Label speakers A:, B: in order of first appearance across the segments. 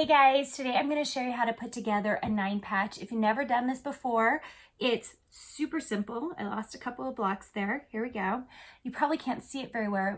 A: Hey guys, today I'm going to show you how to put together a 9 patch. If you've never done this before, it's super simple. I lost a couple of blocks there. Here we go. You probably can't see it very well,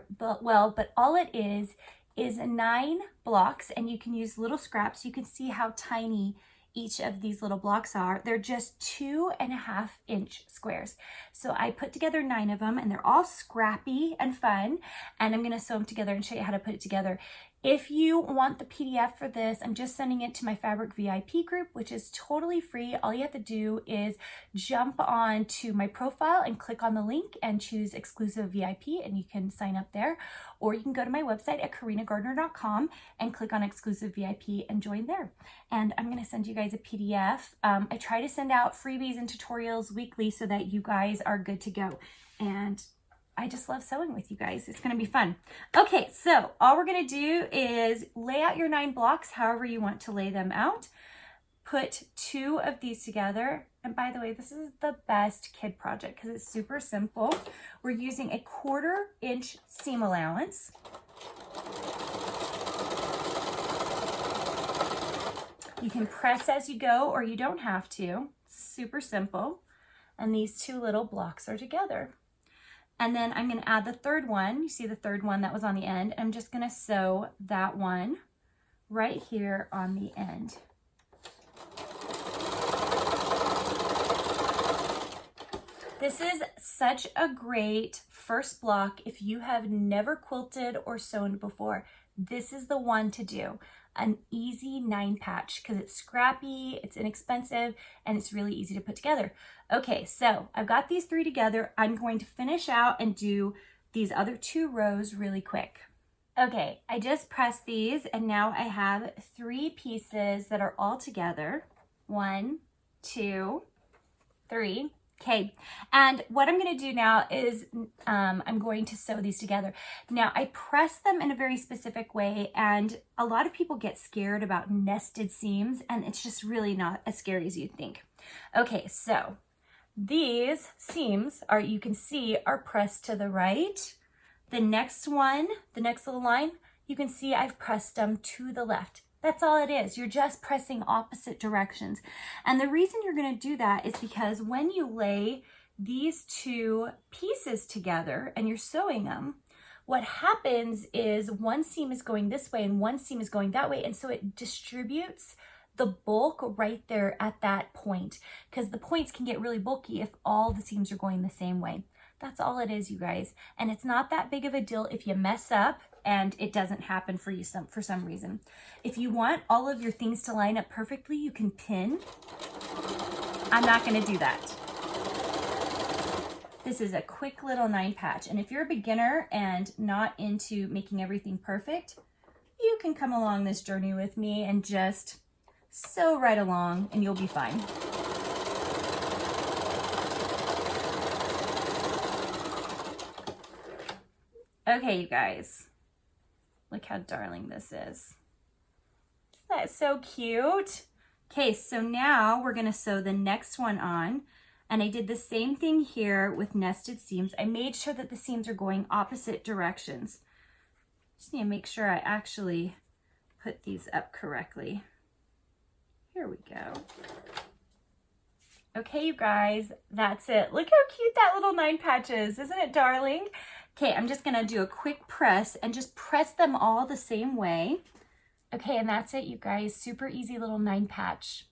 A: but all it is 9 blocks, and you can use little scraps. You can see how tiny each of these little blocks are. They're just 2.5 inch squares. So I put together 9 of them, and they're all scrappy and fun, and I'm going to sew them together and show you how to put it together. If you want the PDF for this, I'm just sending it to my Fabric VIP group, which is totally free. All you have to do is jump on to my profile and click on the link and choose exclusive VIP, and you can sign up there. Or you can go to my website at carinagardner.com and click on exclusive VIP and join there. And I'm going to send you guys a PDF. I try to send out freebies and tutorials weekly so that you guys are good to go. And I just love sewing with you guys. It's going to be fun. Okay, so all we're going to do is lay out your 9 blocks however you want to lay them out. Put 2 of these together. And by the way, this is the best kid project because it's super simple. We're using a 1/4 inch seam allowance. You can press as you go or you don't have to. Super simple. And these 2 little blocks are together. And then I'm going to add the 3rd one. You see the 3rd one that was on the end. I'm just going to sew that one right here on the end. This is such a great first block if you have never quilted or sewn before. This is the one to do. An easy 9 patch because it's scrappy, it's inexpensive, and it's really easy to put together. Okay, so I've got these 3 together. I'm going to finish out and do these other 2 rows really quick. Okay, I just pressed these and now I have 3 pieces that are all together. 1, 2, 3. Okay, and what I'm going to do now is I'm going to sew these together. Now, I press them in a very specific way, and a lot of people get scared about nested seams, and it's just really not as scary as you'd think. Okay, so these seams are, you can see, are pressed to the right. The next one, the next little line, you can see I've pressed them to the left. That's all it is. You're just pressing opposite directions. And the reason you're going to do that is because when you lay these 2 pieces together and you're sewing them, what happens is one seam is going this way and one seam is going that way. And so it distributes the bulk right there at that point, because the points can get really bulky if all the seams are going the same way. That's all it is, you guys. And it's not that big of a deal if you mess up and it doesn't happen for you for some reason. If you want all of your things to line up perfectly, you can pin. I'm not going to do that. This is a quick little 9 patch. And if you're a beginner and not into making everything perfect, you can come along this journey with me and just sew right along and you'll be fine. Okay, you guys. Look how darling this is. Isn't that so cute? Okay, so now we're going to sew the next one on. And I did the same thing here with nested seams. I made sure that the seams are going opposite directions. Just need to make sure I actually put these up correctly. Here we go. Okay, you guys, that's it. Look how cute that little 9 patch is. Isn't it darling? Okay, I'm just going to do a quick press and just press them all the same way. Okay, and that's it, you guys. Super easy little 9 patch.